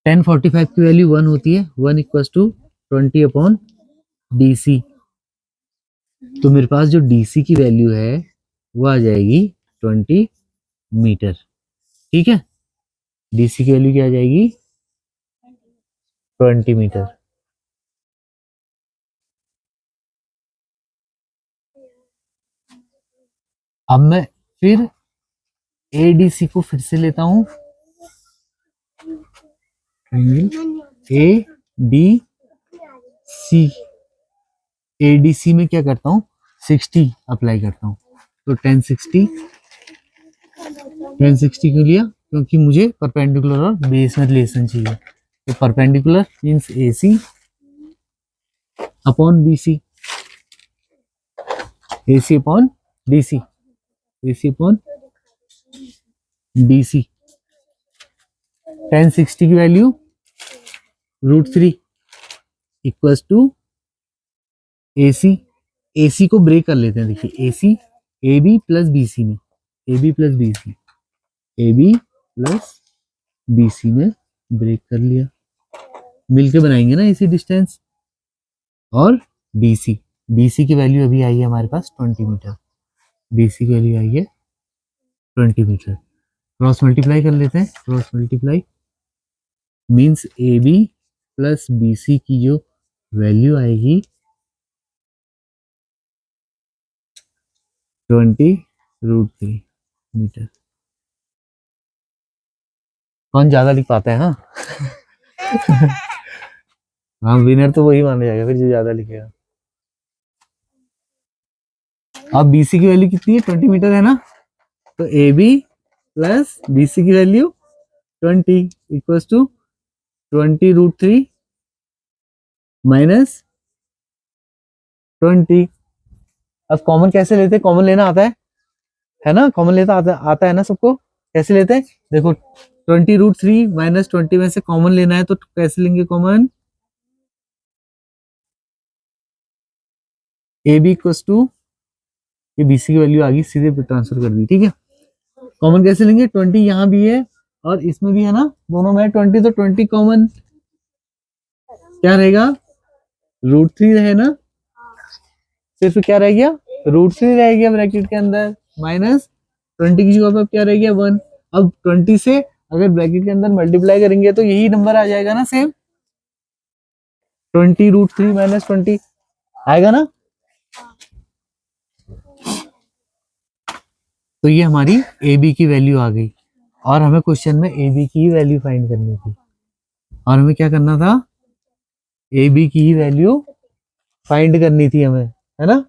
1045 की वैल्यू 1 होती है, 1 इक्वल्स टू 20 अपॉन डीसी। तो मेरे पास जो डीसी की वैल्यू है वो आ जाएगी 20 मीटर। ठीक है, डीसी की वैल्यू क्या आ जाएगी, 20 मीटर। अब मैं फिर एडीसी को फिर से लेता हूं, ए डी सी, एडीसी में क्या करता हूँ, 60 अप्लाई करता हूँ। तो 1060 क्यों लिया, क्योंकि मुझे परपेंडिकुलर और बेस में रिलेशन चाहिए। तो perpendicular means AC upon BC, AC upon DC, AC upon DC. 1060 की value √3, equals to AC, AC को ब्रेक कर लेते हैं, देखिए AC AB प्लस BC में, AB plus BC, AB plus BC में ब्रेक कर लिया, मिलके बनाएंगे ना AC डिस्टेंस। और DC, DC की वैल्यू अभी आई है हमारे पास 20 मीटर, DC की वैल्यू आई है 20 मीटर। क्रॉस मल्टीप्लाई कर लेते हैं, cross multiply means AB plus BC की जो वैल्यू आएगी 20√3 मीटर। कौन ज्यादा लिख पाता है? हाँ हाँ, विनर तो वही माना जाएगा फिर जो ज्यादा लिखेगा। अब BC की वैल्यू कितनी है? 20 मीटर है ना, तो AB प्लस BC की वैल्यू 20 इक्वल्स टू 20√3 माइनस 20। अब कॉमन कैसे लेते हैं? कॉमन लेना आता है ना, कॉमन लेता आता है ना सबको। कैसे लेते हैं? देखो 20√3 माइनस 20 में से कॉमन लेना है तो कैसे लेंगे कॉमन? AB इक्वल्स टू, ये BC की वैल्यू आ गई, सीधे ट्रांसफर कर दी, ठीक है। कॉमन कैसे लेंगे? 20 यहाँ भी है और इसमें भी है ना, दोनों में 20, तो 20 कॉमन क्या रहेगा? √3 रहे ना, सिर्फ क्या रह गया? √3 रह गया ब्रैकेट के अंदर, माइनस 20 की जगह पर क्या रह गया? 1। अब 20 से अगर ब्रैकेट के अंदर मल्टीप्लाई करेंगे तो यही नंबर आ जाएगा ना, सेम 20√3 माइनस 20 आएगा ना। तो ये हमारी AB की वैल्यू आ गई और हमें क्वेश्चन में AB की वैल्यू फाइंड करनी थी और हमें क्या करना था? AB की वैल्यू फाइंड करनी थी हमें, है ना।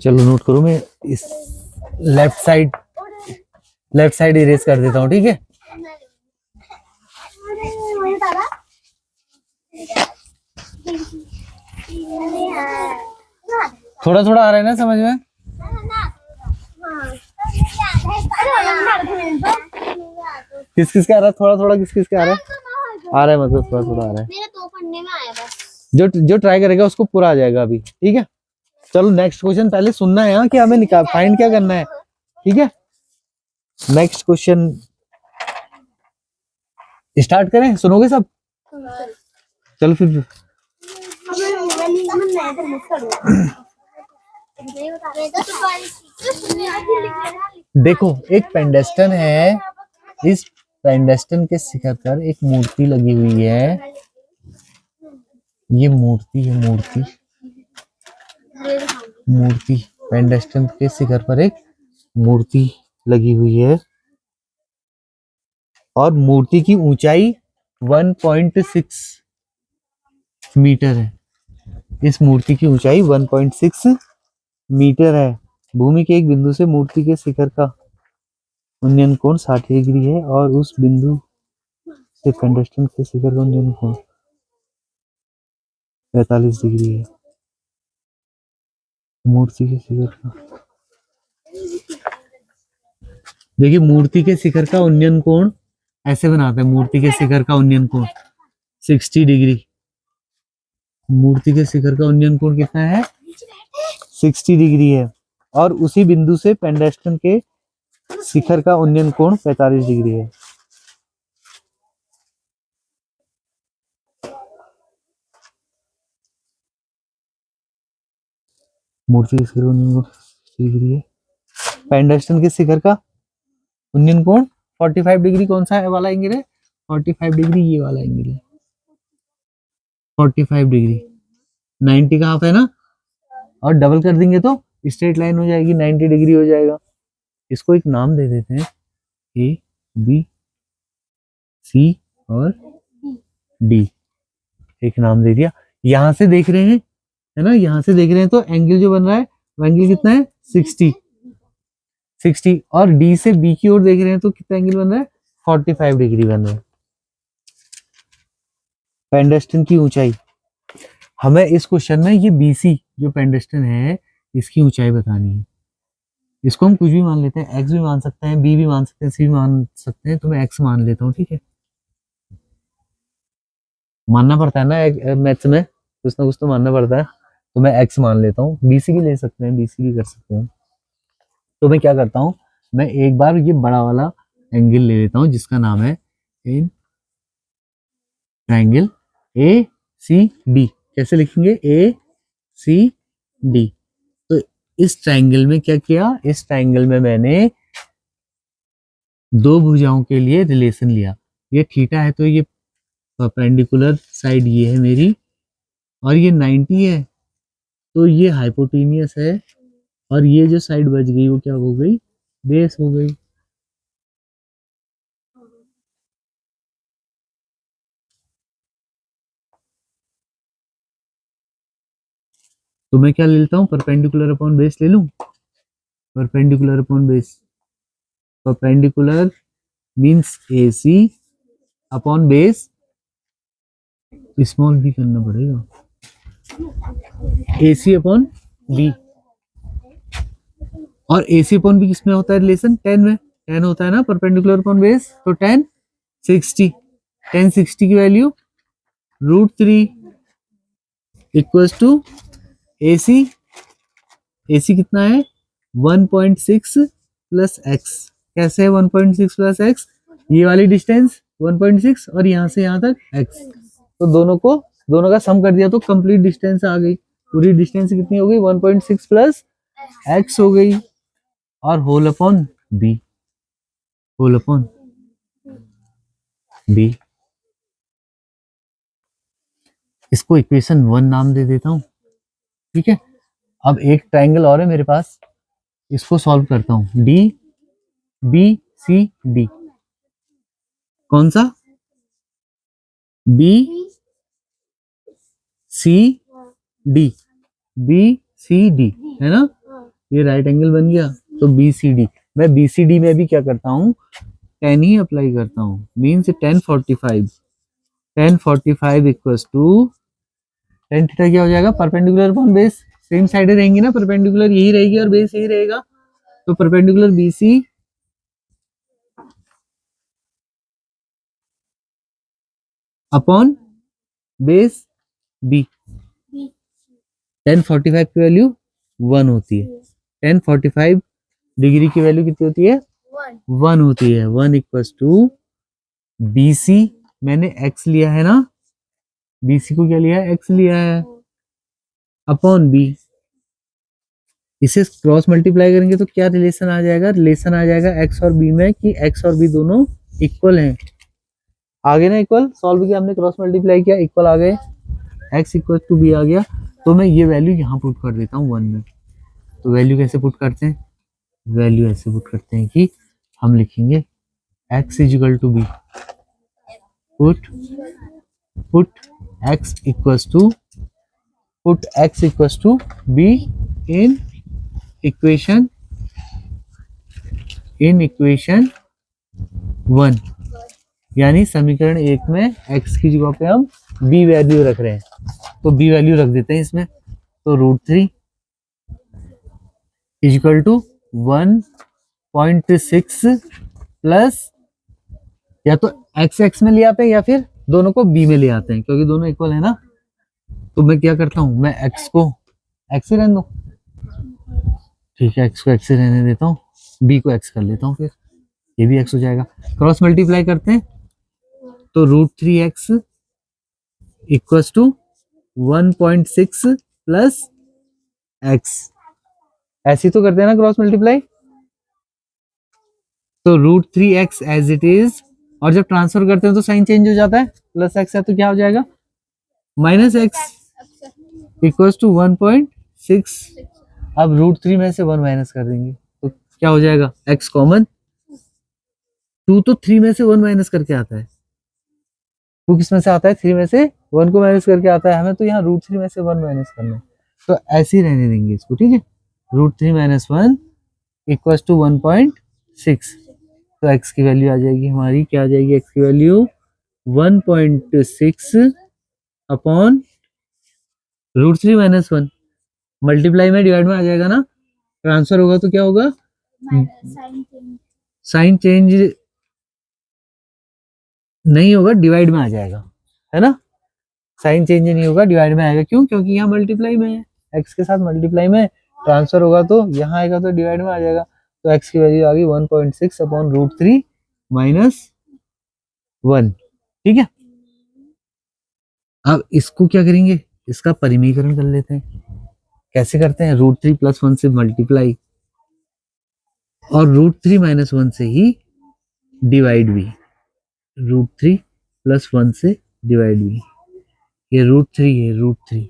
चलो नोट करो, मैं इस लेफ्ट साइड इरेज कर देता हूँ, ठीक है। थोड़ा थोड़ा आ रहा है ना समझ में? किस किस का आ रहा है? थोड़ा थोड़ा किस किस का आ रहा है? आ रहा है, मतलब थोड़ा थोड़ा आ रहा है। मेरे 2 पन्ने में आया बस। जो ट्राई करेगा उसको पूरा आ जाएगा अभी, ठीक है। चलो नेक्स्ट क्वेश्चन पहले सुनना है, यहाँ कि हमें निकाल फाइंड क्या करना है, ठीक है। नेक्स्ट क्वेश्चन स्टार्ट करें, सुनोगे सब? चलो फिर देखो, एक पेंडेस्टन है, इस पेंडेस्टन के शिखर पर एक मूर्ति लगी हुई है। ये मूर्ति है, मूर्ति पेंडेस्टन के शिखर पर एक मूर्ति लगी हुई है और मूर्ति की ऊंचाई 1.6 मीटर है। इस मूर्ति की ऊंचाई 1.6 मीटर है। भूमि के एक बिंदु से मूर्ति के शिखर का उन्नयन कोण 60 डिग्री है और उस बिंदु से पेंडेस्टन के शिखर का उन्नयन कोण 45 डिग्री है। मूर्ति के शिखर का, देखिए मूर्ति के शिखर का उन्नयन कोण ऐसे बनाते हैं। मूर्ति के शिखर का उन्नयन कोण 60 डिग्री। मूर्ति के शिखर का उन्नयन कोण कितना है? 60 डिग्री है और उसी बिंदु से पेंडेस्टन के शिखर का उन्नयन कोण 45 डिग्री है। मूर्ति के शिखर का उन्नयन कोण 60 डिग्री है। पेंडेस्टन के शिखर का उन्नयन कोण 45 डिग्री। कौन सा वाला एंगल है? 45 डिग्री, ये वाला एंगल है 45 डिग्री। 90 का हाफ है ना, और डबल कर देंगे तो स्ट्रेट लाइन हो जाएगी, 90 डिग्री हो जाएगा। इसको एक नाम दे देते हैं, ए बी सी और डी, एक नाम दे दिया। यहां से देख रहे हैं, है ना, यहां से देख रहे हैं तो एंगल जो बन रहा है वो एंगल कितना है? 60। और डी से बी की ओर देख रहे हैं तो कितना एंगल बन रहा है? 45 डिग्री बन रहा है। पेंडेस्टन की ऊंचाई, हमें इस क्वेश्चन में ये BC जो पेंडेस्टन है इसकी ऊंचाई बतानी है। इसको हम कुछ भी मान लेते हैं, x भी मान सकते हैं, b भी मान सकते हैं, c भी मान सकते हैं, तो मैं x मान लेता हूँ, ठीक है। मानना पड़ता है ना मैथ्स में, कुछ ना कुछ तो मानना पड़ता है। तो मैं एक्स मान लेता हूँ, बीसी भी ले सकते हैं, बीसी भी कर सकते हैं। तो मैं क्या करता हूँ, मैं एक बार ये बड़ा वाला एंगल ले लेता हूँ जिसका नाम है in triangle A C D. कैसे लिखेंगे, ए सी डी। तो इस ट्राइंगल में क्या किया, इस ट्राइंगल में मैंने दो भुजाओं के लिए रिलेशन लिया। ये थीटा है तो ये परपेंडिकुलर साइड ये है मेरी, और ये 90 है तो ये हाइपोटेनियस है, और ये जो साइड बच गई वो क्या हो गई, बेस हो गई। तो मैं क्या ले लेता हूँ, परपेंडिकुलर अपॉन बेस ले लूं, perpendicular upon base. Perpendicular means A C upon base, small भी करना पड़ेगा, ए सी अपॉन बी। और ए सी अपॉन बी किसमें होता है रिलेशन, 10 में, 10 होता है ना परपेंडिकुलर अपॉन बेस, तो 10 60, 10 60 की वैल्यू √3 इक्वल्स टू ए सी कितना है 1.6 प्लस एक्स। कैसे है 1.6 प्लस एक्स, ये वाली डिस्टेंस 1.6 और यहाँ से यहाँ तक एक्स, तो दोनों का सम कर दिया तो कंप्लीट डिस्टेंस आ गई। पूरी डिस्टेंस कितनी हो गई, 1.6 प्लस एक्स हो गई, और whole upon B, whole upon B. इसको इक्वेशन 1 नाम दे देता हूँ, ठीक है। अब एक ट्राइंगल और है मेरे पास, इसको सॉल्व करता हूँ, डी बी सी डी। कौन सा, B C D, B C D है ना, ये राइट एंगल बन गया। तो बी सी डी, मैं बी सी डी में भी क्या करता हूँ, 10 ही अप्लाई करता हूँ, मीन्स 1045, 1045 इक्वल्स टू 10 थीटा क्या हो जाएगा, perpendicular upon base, same side रहेंगी ना, परपेंडिकुलर यही रहेगी और बेस यही रहेगा, तो perpendicular B C upon base B. 1045 की वैल्यू 1 होती है, 1045 डिग्री की वैल्यू कितनी होती है, 1 होती है। 1 इक्वल्स टू बी सी, मैंने एक्स लिया है ना, बी सी को क्या लिया है, एक्स लिया है, अपॉन बी। इसे क्रॉस मल्टीप्लाई करेंगे तो क्या रिलेशन आ जाएगा, रिलेशन आ जाएगा एक्स और बी में कि एक्स और बी दोनों इक्वल हैं। आगे ना इक्वल, सॉल्व किया हमने, क्रॉस मल्टीप्लाई किया, इक्वल आ गए, एक्स इक्वल टू बी आ गया। तो मैं ये वैल्यू यहाँ पुट कर देता हूँ 1 में। तो वैल्यू कैसे पुट करते हैं, वैल्यू ऐसे पुट करते हैं कि हम लिखेंगे x equal to B, put x equals to B in equation 1, यानी समीकरण 1 में x की जगह पे हम b वैल्यू रख रहे हैं, तो b वैल्यू रख देते हैं इसमें। तो √3 इजिकल टू 1.6 प्लस, या तो x में ले आते हैं या फिर दोनों को b में ले आते हैं, क्योंकि दोनों इक्वल है ना। तो मैं क्या करता हूँ, मैं x को x ही रहने दो, ठीक है, x को x ही रहने देता हूँ, b को x कर लेता हूँ, फिर ये भी x हो जाएगा। क्रॉस मल्टीप्लाई करते हैं तो √3x equals to 1.6 plus x, ऐसी तो करते हैं ना क्रॉस मल्टीप्लाई। तो √3x एज इट इज, और जब ट्रांसफर करते हैं तो साइन चेंज हो जाता है, प्लस x है तो क्या हो जाएगा, -x इक्वल्स टू 1.6। अब √3 में से 1 माइनस कर देंगे तो क्या हो जाएगा, x कॉमन, 2 तो 3 में से 1 माइनस करके आता है, 2 किस में से आता है, 3 में से 1 को माइनस करके आता है, हमें तो यहाँ √3 में से 1 माइनस करना है, तो ऐसे ही रहने देंगे इसको, ठीक है। √3 - 1 इक्वल्स टू 1.6, तो x की वैल्यू आ जाएगी हमारी, क्या आ जाएगी x की वैल्यू 1.6 अपॉन √3 - 1, मल्टीप्लाई में डिवाइड में आ जाएगा ना, ट्रांसफर होगा तो क्या होगा, साइन चेंज नहीं होगा, डिवाइड में आ जाएगा, है ना। साइन चेंज नहीं होगा, डिवाइड में आएगा। क्यों? क्योंकि यहाँ मल्टीप्लाई में है, एक्स के साथ मल्टीप्लाई में ट्रांसफर होगा तो यहाँ आएगा तो डिवाइड में आ जाएगा। तो एक्स की वैल्यू आ गई 1.6 अपॉन रूट 3 माइनस 1। ठीक है, अब इसको क्या करेंगे, इसका परिमीकरण कर लेते हैं। कैसे करते हैं? रूट 3 प्लस 1 से मल्टीप्लाई और रूट 3 माइनस 1 से ही डिवाइड भी। रूट 3 प्लस 1 से डिवाइड भी, ये रूट 3 है, रूट 3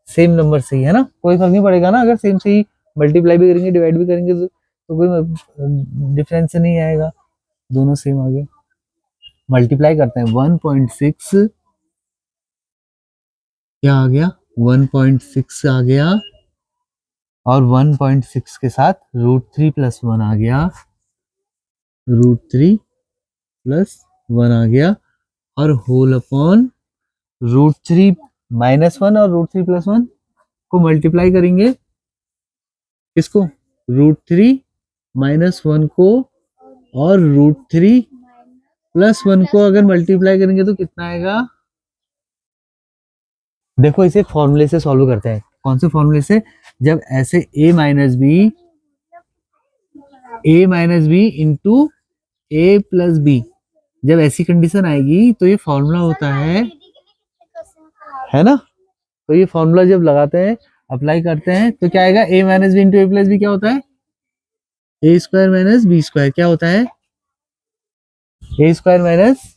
सेम नंबर से ही है ना, कोई फर्क नहीं पड़ेगा ना। अगर सेम से ही मल्टीप्लाई भी करेंगे डिवाइड भी करेंगे तो कोई डिफरेंस नहीं आएगा, दोनों सेम आ गए। मल्टीप्लाई करते हैं 1.6, क्या आ गया 1.6 आ गया, और 1.6 के साथ रूट 3 प्लस 1 आ गया, रूट 3 प्लस 1 आ गया, और होल अपॉन रूट 3 माइनस 1 और रूट 3 प्लस 1 को मल्टीप्लाई करेंगे। किसको? रूट 3 माइनस 1 को और रूट 3 प्लस 1 को अगर मल्टीप्लाई करेंगे तो कितना आएगा? देखो इसे फॉर्मूले से सॉल्व करते हैं। कौन से फॉर्मूले से? जब ऐसे a minus B into A plus B, जब ऐसी कंडीशन आएगी तो ये फॉर्मूला होता है ना। तो ये फॉर्मूला जब लगाते हैं, अप्लाई करते हैं तो क्या आएगा? a minus B into A plus B क्या होता है? A square minus B square. क्या होता है? A square minus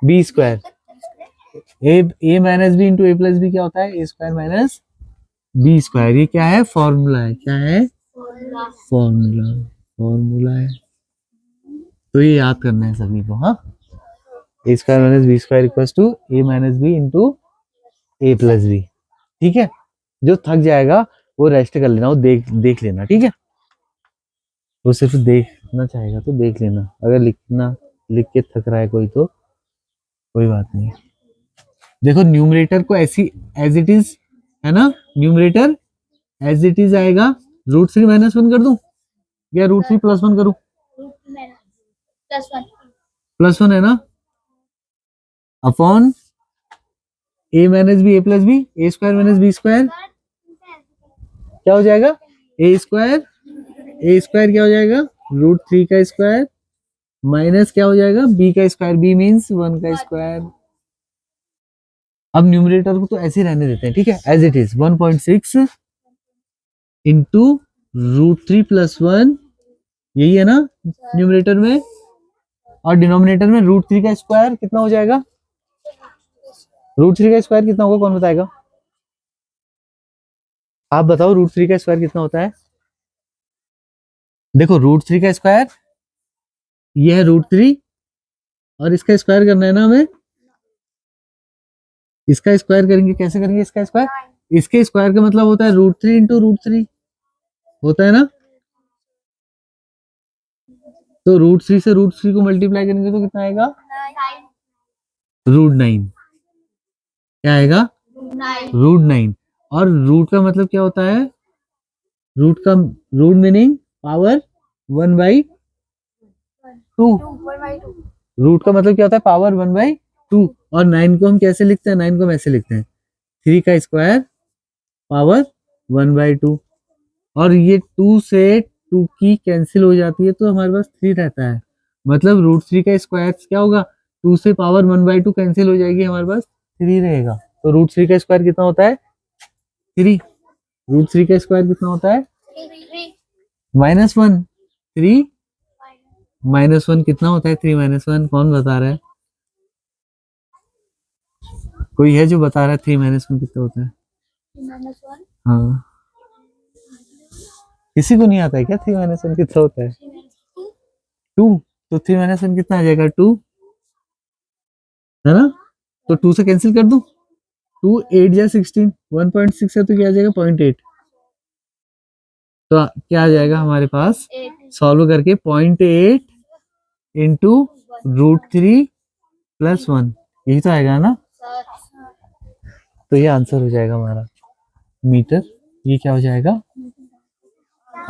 B square. A minus B into A plus B क्या होता है? A square minus B square. ये क्या है? फॉर्मूला है। क्या है? फॉर्मूला है। तो ये याद करना है सभी को। हाँ, A square minus B square equals to A minus B into A plus B. ठीक है, जो थक जाएगा वो रेस्ट कर लेना, वो देख लेना। ठीक है, वो सिर्फ देखना चाहेगा तो देख लेना, अगर लिख के थक रहा है कोई तो कोई बात नहीं। देखो न्यूमरेटर को ऐसी एज इट इज है ना, न्यूमरेटर एज इट इज आएगा। रूट 3 माइनस 1 कर दूं या रूट 3 प्लस 1 करूं? प्लस 1 है ना, अपॉन ए माइनस बी ए प्लस बी, ए स्क्वायर माइनस बी स्क्वायर क्या हो जाएगा? ए स्क्वायर क्या हो जाएगा? रूट 3 का स्क्वायर माइनस क्या हो जाएगा? बी का स्क्वायर, बी मीन्स 1 का स्क्वायर। अब न्यूमरेटर को तो ऐसे ही रहने देते हैं। ठीक है, as it is 1.6 into root 3 plus 1, यही है ना न्यूमरेटर में, और डिनोमिनेटर में रूट 3 का स्क्वायर कितना हो जाएगा? रूट 3 का स्क्वायर कितना होगा, कौन बताएगा? आप बताओ रूट 3 का स्क्वायर कितना होता है? देखो रूट 3 का स्क्वायर ये है रूट 3, और इसका स्क्वायर करना है ना हमें। इसका स्क्वायर करेंगे, कैसे करेंगे इसका स्क्वायर? इसके स्क्वायर का मतलब होता है रूट 3 इंटू रूट 3 होता है ना। तो रूट 3 से रूट 3 को मल्टीप्लाई करेंगे तो कितना आएगा? रूट 9। क्या आएगा? रूट 9। और रूट का मतलब क्या होता है? Root meaning power 1/2। रूट का मतलब क्या होता है? पावर 1/2। और 9 को हम कैसे लिखते हैं? 9 को हम ऐसे लिखते हैं 3 का स्क्वायर पावर 1/2। और ये 2 से 2 की कैंसिल हो जाती है तो हमारे पास 3 रहता है। मतलब रूट 3 का स्क्वायर क्या होगा? 2 से पावर 1/2 कैंसिल हो जाएगी, हमारे पास 3 रहेगा। तो रूट 3 का स्क्वायर कितना होता है? 3। रूट 3 का स्क्वायर कितना होता है? -1। 3 -1 कितना होता है? 3 -1 कौन बता रहा है? कोई है जो बता रहा है 3 -1 कितना होता है? हाँ, किसी को नहीं आता है क्या 3 -1 कितना होता है? 2। तो 3 -1 कितना आ जाएगा? 2 है ना। तो 2 से कैंसिल कर दूं, 2 8 या 16, 1.6 है तो क्या आ जाएगा? 0.8। तो क्या आ जाएगा हमारे पास सॉल्व करके? 0.8 इंटू रूट 3 प्लस 1, यही तो आएगा ना। तो ये आंसर हो जाएगा हमारा मीटर। ये क्या हो जाएगा?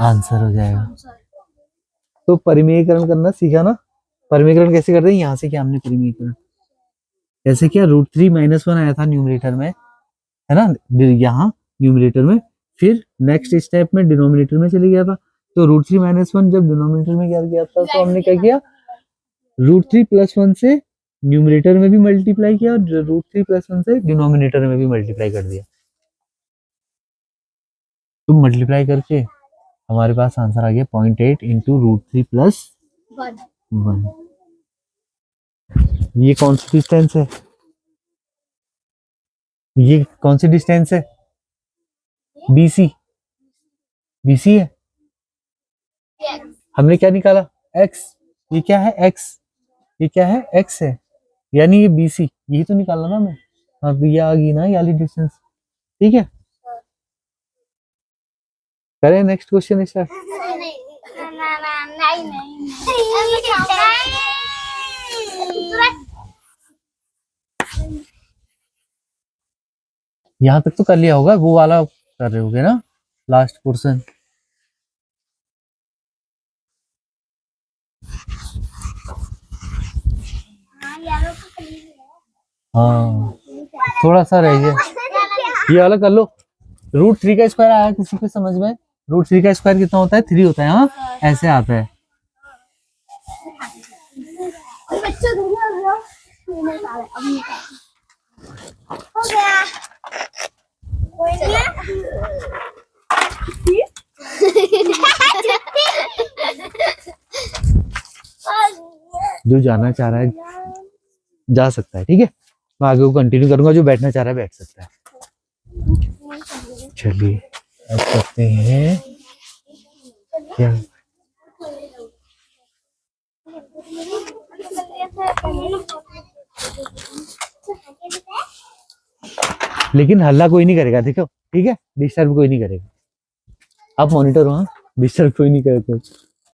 आंसर हो जाएगा। तो परिमेयकरण करना सीखा ना। परिमेयकरण कैसे करते हैं? यहाँ से क्या हमने परिमेयकरण ऐसे क्या, √3 - 1 आया था न्यूमरेटर में, है ना, यहाँ न्यूमरेटर में, फिर नेक्स्ट स्टेप में डिनोमिनेटर में चले गया था। तो √3 - 1 जब डिनोमिनेटर में गया था तो हमने क्या किया, √3 + 1 से न्यूमरेटर में भी मल्टीप्लाई किया और √3 + 1 से डिनोमिनेटर में भी मल्टीप्लाई कर दिया। तो मल्टीप्लाई करके हमारे पास आंसर आ गया 0.8 इंटू √3 + 1। ये कौन सी डिस्टेंस है, ये कौन सी डिस्टेंस है, BC, BC है। हमने क्या निकाला, x, ये क्या है x, ये क्या है x है, यानी ये BC, यही तो निकाला ना मैं। हाँ तो ये आ गई ना ये वाली डिस्टेंस, ठीक है। करें नेक्स्ट क्वेश्चन स्टार्ट। यहाँ तक तो कर लिया होगा, वो वाला कर रहे होगे ना लास्ट पोर्शन। हाँ थोड़ा सा रह गया, ये वाला कर लो। √3 का स्क्वायर आया किसी को समझ में, √3 का स्क्वायर कितना होता है, 3 होता है। हाँ ऐसे आता है। हो गया। जो जाना चाह रहा है जा सकता है, ठीक है। मैं आगे को कंटिन्यू करूंगा, जो बैठना चाह रहा है बैठ सकता है। चलिए अब करते हैं क्या, लेकिन हल्ला कोई नहीं करेगा, देखो ठीक है, डिस्टर्ब कोई नहीं करेगा। आप मॉनिटर हो, हाँ डिस्टर्ब कोई नहीं करेगा।